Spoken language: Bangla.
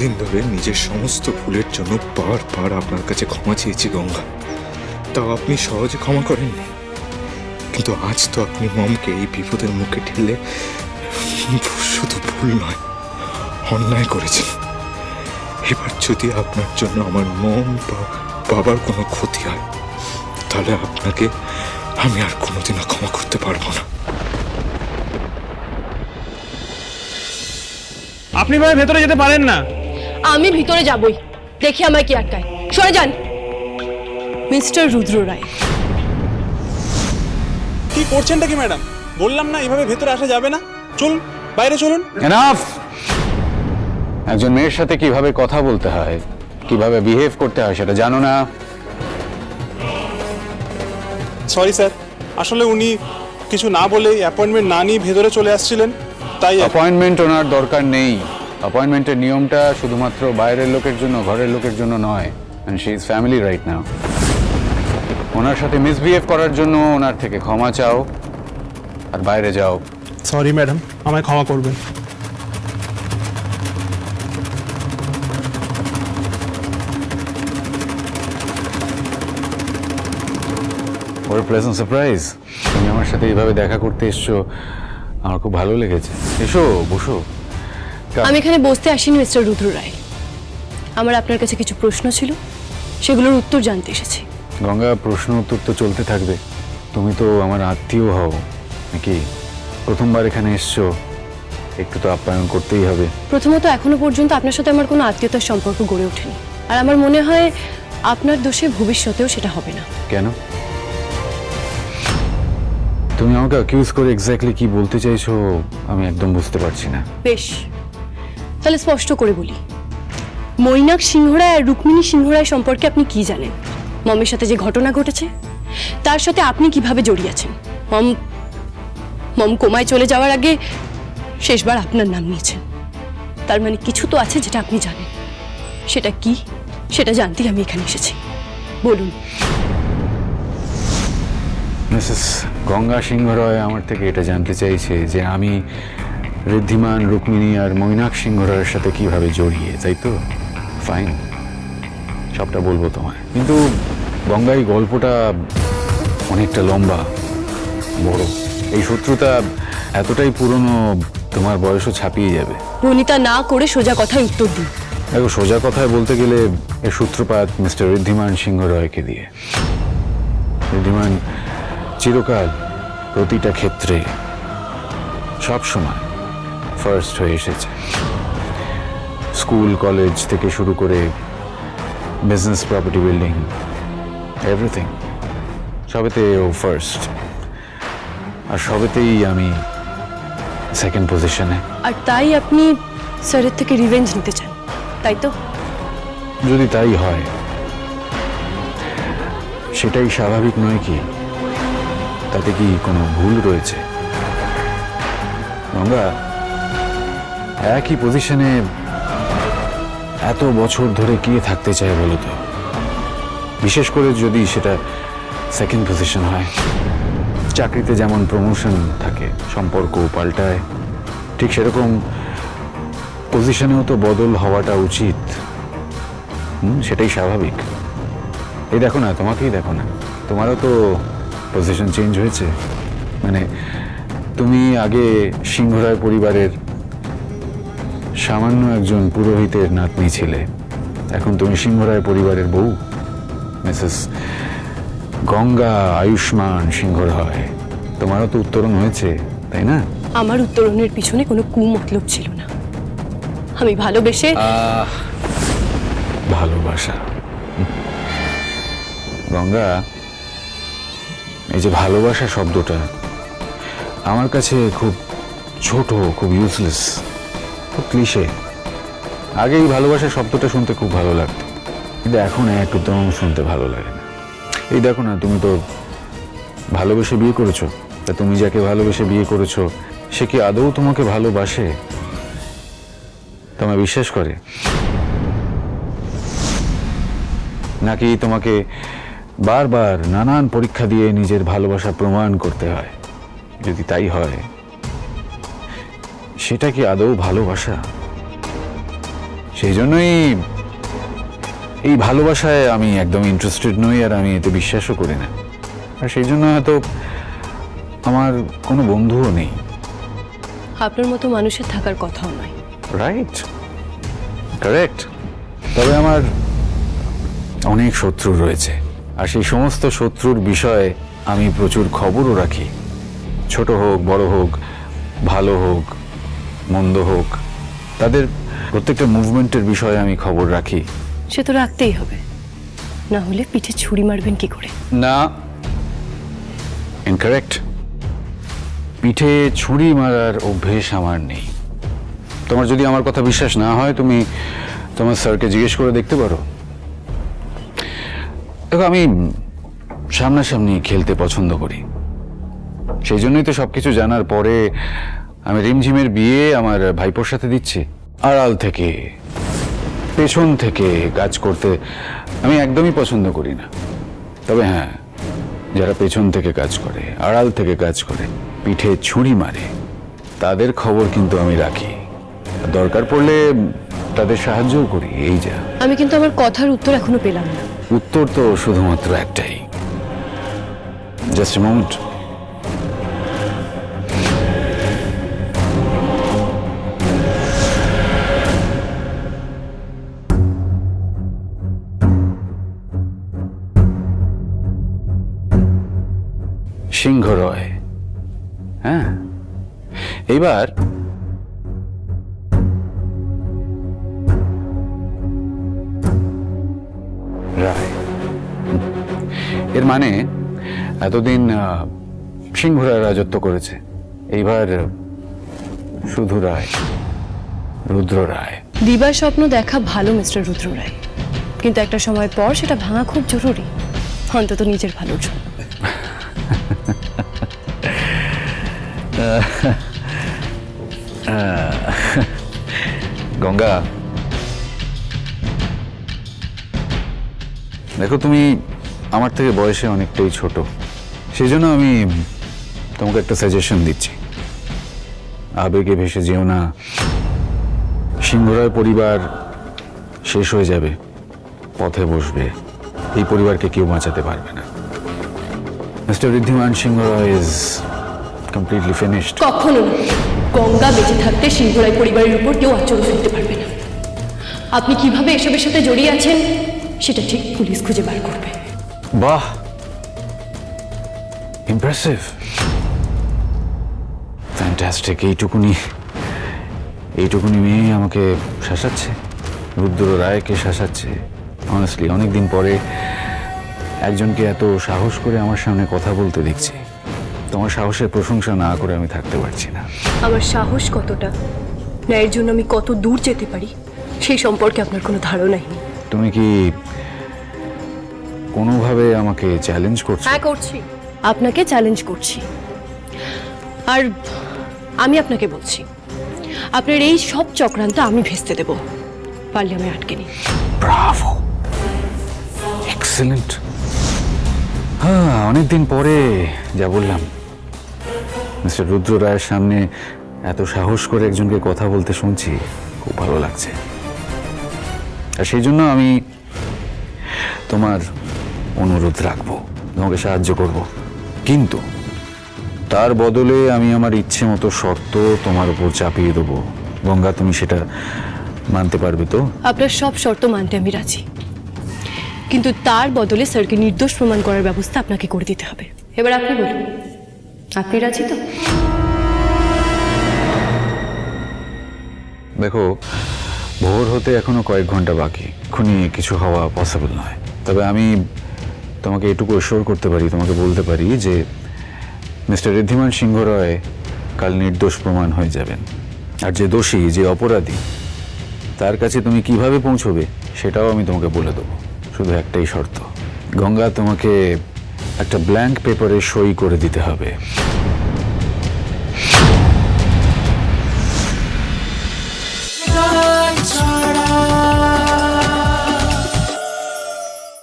এতদিন ধরে নিজের সমস্ত ভুলের জন্য বারবার আপনার কাছে ক্ষমা চেয়েছি গঙ্গা, তাও আপনি সহজে ক্ষমা করেননি। কিন্তু আজ তো আপনি মমকে এই বিপদের মুখে ঠেলে শুধু ভুল নয়, অন্যায় করেছেন। এবার যদি আপনার জন্য আমার মম বা বাবার কোনো ক্ষতি হয়, তাহলে আপনাকে আমি আর কোনোদিনও ক্ষমা করতে পারবো না। আপনি ভাই ভেতরে যেতে পারেন না। আমি ভিতরে যাবই, দেখি আমায় কি আটকায়। সরে যান। মিস্টার রুদ্র রায়, কি করছেনটা কি ম্যাডাম? বললাম না এভাবে ভেতরে আসা যাবে না। চলুন বাইরে চলুন। এনাফ! একজন মেয়ের সাথে কিভাবে কথা বলতে হয়, কিভাবে বিহেভ করতে হয় সেটা জানো না? সরি স্যার, আসলে উনি কিছু না বলে অ্যাপয়েন্টমেন্ট না নিয়ে ভেতরে চলে আসছিলেন, তাই অ্যাপয়েন্টমেন্ট ওনার দরকার নেই। অ্যাপয়েন্টমেন্টের নিয়মটা শুধুমাত্র বাইরের লোকের জন্য, ঘরের লোকের জন্য নয়। And she is family right now. ওনার সাথে মিসবিহেভ করার জন্য ওনার থেকে ক্ষমা চাও আর বাইরে যাও। সরি ম্যাডাম, আমায় ক্ষমা করবেন। ওর প্লেজেন্ট সারপ্রাইজ। তুমি আমার সাথে এইভাবে দেখা করতে এসছো, আমার খুব ভালো লেগেছে। এসো, বসো। আমি এখানে বসতে আসিনি মিস্টার রুদ্র রায়। আমার আপনার কাছে কিছু প্রশ্ন ছিল, সেগুলোর উত্তর জানতে এসেছি। গঙ্গা, প্রশ্ন উত্তর তো চলতে থাকবে। তুমি তো আমার আত্মীয় হও নাকি? প্রথমবার এখানে এসছো, একটু তো আপ্যায়ন করতেই হবে। প্রথমত, এখনো পর্যন্ত আপনার সাথে আমার কোনো আত্মীয়তার সম্পর্ক গড়ে ওঠেনি, আর আমার মনে হয় আপনার দোষে ভবিষ্যতেও সেটা হবে না। কেন? তুমি আমাকে অ্যাকিউজ করে এক্স্যাক্টলি কি বলতে চাইছো আমি একদম বুঝতে পারছি না। বেশ, তাহলে স্পষ্ট করে বলি, মৈনাক সিংহরায় আর রুক্মিণী সিংহরায় সম্পর্কে আপনি কি জানেন? মমের সাথে যে ঘটনা ঘটেছে তার সাথে আপনি কিভাবে জড়িয়ে আছেন? মম কোমায় চলে যাওয়ার আগে শেষবার আপনার নাম নিয়েছেন। তার মানে কিছু তো আছে যেটা আপনি জানেন। সেটা কি, সেটা জানতেই আমি এখানে এসেছি। বলুন। মিসেস গঙ্গা সিংহ রয় আমার থেকে এটা জানতে চাইছে যে আমি ঋদ্ধিমান, রুক্মিণী আর মৈনাক সিংহ রয়ের সাথে কিভাবে জড়িয়ে, তাই তো? ফাইন, সবটা বলবো তোমায়। কিন্তু গঙ্গা, এই গল্পটা অনেকটা লম্বা, বড়। এই শত্রুতা এতটাই পুরনো, তোমার বয়সও ছাপিয়ে যাবে। বনিতা না করে সোজা কথায় উত্তর দিন। দেখো, সোজা কথায় বলতে গেলে এর সূত্রপাত মিস্টার ঋদ্ধিমান সিংহ রয়কে দিয়ে। ঋদ্ধিমান চিরকাল, প্রতিটা ক্ষেত্রে, সব সময় ফার্স্ট হয়ে এসেছে। স্কুল, কলেজ থেকে শুরু করে বিজনেস, প্রপার্টি, বিল্ডিং, এভরিথিং, সবেতে ও ফার্স্ট। আর সবেতেই আমি সেকেন্ড পজিশনে। আর তাই আপনি স্যারের থেকে রিভেঞ্জ নিতে চান, তাই তো? যদি তাই হয়, সেটাই স্বাভাবিক নয় কি? তাতে কি কোনো ভুল রয়েছে? আমরা একই পজিশনে এত বছর ধরে কে থাকতে চায় বলো তো? বিশেষ করে যদি সেটা সেকেন্ড পজিশন হয়। চাকরিতে যেমন প্রমোশন থাকে, সম্পর্ক পাল্টায়, ঠিক সেরকম পজিশনেও তো বদল হওয়াটা উচিত। সেটাই স্বাভাবিক। এই দেখো না, তোমাকেই দেখো না, তোমারও তো পজিশন চেঞ্জ হয়েছে। মানে তুমি আগে সিংহরায় পরিবারের সামান্য একজন পুরোহিতের নাতনি ছিলে, এখন তুমি সিংহরায় পরিবারের বউ, মিসেস গঙ্গা আয়ুষ্মান সিংহরায়। তোমারও তো উত্তরণ হয়েছে, তাই না? আমার উত্তরণের পিছনে কোনো কুমতলব ছিল না। আমি ভালোবেসে ভালোবাসা। গঙ্গা, এই যে ভালোবাসা শব্দটা আমার কাছে খুব ছোট, খুব ইউজলেস, খুব ক্লিশে। আগে এই ভালোবাসা শব্দটা শুনতে খুব ভালো লাগতো, কিন্তু এখন একদম শুনতে ভালো লাগে না। এই দেখো না, তুমি তো ভালোবেসে বিয়ে করেছো, তা তুমি যাকে ভালোবেসে বিয়ে করেছো সে কি আদৌ তোমাকে ভালোবাসে? তোমায় বিশ্বাস করে? নাকি তোমাকে বারবার নানান পরীক্ষা দিয়ে নিজের ভালোবাসা প্রমাণ করতে হয়? যদি তাই হয়, সেটা কি আদৌ ভালোবাসা? সেই জন্যই এই ভালোবাসায় আমি একদম ইন্টারেস্টেড নই, আর আমি এতে বিশ্বাসও করি না। আর সেই জন্য হয়তো আমার কোনো বন্ধুও নেই। আপনার মতো মানুষের থাকার কথাও নয়। Right, correct. তবে আমার অনেক শত্রু রয়েছে, আর সেই সমস্ত শত্রুর বিষয়ে আমি প্রচুর খবরও রাখি। ছোট হোক, বড় হোক, ভালো হোক, মন্দ হোক, তাদের প্রত্যেকটা মুভমেন্টের বিষয়ে আমি খবর রাখি। সে তো রাখতেই হবে, না হলে পিঠে ছুরি মারবেন কি করে? না, ইনকারেক্ট। পিঠে ছুরি মারার অভ্যেস আমার নেই। তোমার যদি আমার কথা বিশ্বাস না হয়, তুমি তোমার স্যারকে জিজ্ঞেস করে দেখতে পারো। দেখো, আমি সামনাসামনি খেলতে পছন্দ করি। সেই জন্যই তো সবকিছু জানার পরে আমি রিমঝিমের বিয়ে আমার ভাইপোর সাথে দিচ্ছি। আড়াল থেকে, পেছন থেকে কাজ করতে আমি একদমই পছন্দ করি না। তবে হ্যাঁ, যারা পেছন থেকে কাজ করে, আড়াল থেকে কাজ করে, পিঠে ছুরি মারে, তাদের খবর কিন্তু আমি রাখি। দরকার পড়লে তাদের সাহায্যও করি। এই যা। আমি কিন্তু আমার কথার উত্তর এখনো পেলাম না। উত্তর তো শুধুমাত্র একটাই। Just a moment. সিংহ রয়, হ্যাঁ, এইবার রায়। এর মানে এতদিন সিংহরা রাজত্ব করেছে, এইবার শুধু রায়, রুদ্র রায়। দিবার স্বপ্ন দেখা ভালো মিস্টার রুদ্র রায়, কিন্তু একটা সময় পর সেটা ভাঙা খুব জরুরি, অন্তত নিজের ভালোর জন্য। গঙ্গা, দেখো, তুমি আমার থেকে বয়সে অনেকটাই ছোট। সেই জন্য আমি তোমাকে একটা সাজেশন দিচ্ছি। আবেগে ভেসে যেও না। সিংহরায় পরিবার শেষ হয়ে যাবে, পথে বসবে। এই পরিবারকে কেউ বাঁচাতে পারবে না। Mister Riddhiman Singha Roy is completely finished. কখনো না। গঙ্গা বেঁচে থাকতে সিংহরায় পরিবারের উপর কেউ আচরণ ফেলতে পারবে না। আপনি কিভাবে এসবের সাথে জড়িয়ে আছেন সেটা ঠিক পুলিশ খুঁজে বার করবে। বাহ, ইমপ্রেসিভ, ফ্যান্টাস্টিক। এইটুকুনি মেয়ে আমাকে শাসাচ্ছে, রুদ্র রায়কে শাসাচ্ছে। অনেস্টলি অনেকদিন পরে একজনকে এত সাহস করে আমার সামনে কথা বলতে দেখছি। তোমার সাহসের প্রশংসা না করে আমি থাকতে পারছি না। আমার সাহস কতটা, ন্যায়ের জন্য আমি কত দূর যেতে পারি, সেই সম্পর্কে আপনার কোনো ধারণাই নেই। তুমি কি কোনোভাবে আমাকে চ্যালেঞ্জ করছো? হ্যাঁ, করছি। আপনাকে চ্যালেঞ্জ করছি। আর আমি আপনাকে বলছি, আপনার এই সব চক্রান্ত আমি ভেস্তে দেব, পারলে আমি আটকে নিই। Bravo, excellent. হ্যাঁ, অনেকদিন পরে যা বললাম, মিস্টার রুদ্র রায়ের সামনে এত সাহস করে একজনকে কথা বলতে শুনছি, খুব ভালো লাগছে। আর সেই জন্য আমি তোমার অনুরোধ রাখবো, তোমাকে সাহায্য করব, কিন্তু তার বদলে আমি আমার ইচ্ছে মতো শর্ত তোমার উপর চাপিয়ে দেবো। গঙ্গা, তুমি সেটা মানতে পারবে তো? আপনার সব শর্ত মানতে আমি রাজি, কিন্তু তার বদলে স্যারকে নির্দোষ প্রমাণ করার ব্যবস্থা আপনাকে করে দিতে হবে। এবার আপনি বলুন, আপনি রাজি তো? দেখো, ভোর হতে এখনো কয়েক ঘন্টা বাকি, এক্ষুনি কিছু হওয়া পসিবল নয়। তবে আমি তোমাকে এটুকু অ্যাসিওর করতে পারি, তোমাকে বলতে পারি যে মিস্টার ঋদ্ধিমান সিংহ রয় কাল নির্দোষ প্রমাণ হয়ে যাবেন। আর যে দোষী, যে অপরাধী, তার কাছে তুমি কিভাবে পৌঁছবে সেটাও আমি তোমাকে বলে দেবো। শুধু একটাই শর্ত, গঙ্গা, তোমাকে একটা ব্ল্যাঙ্ক পেপারে সই করে দিতে হবে।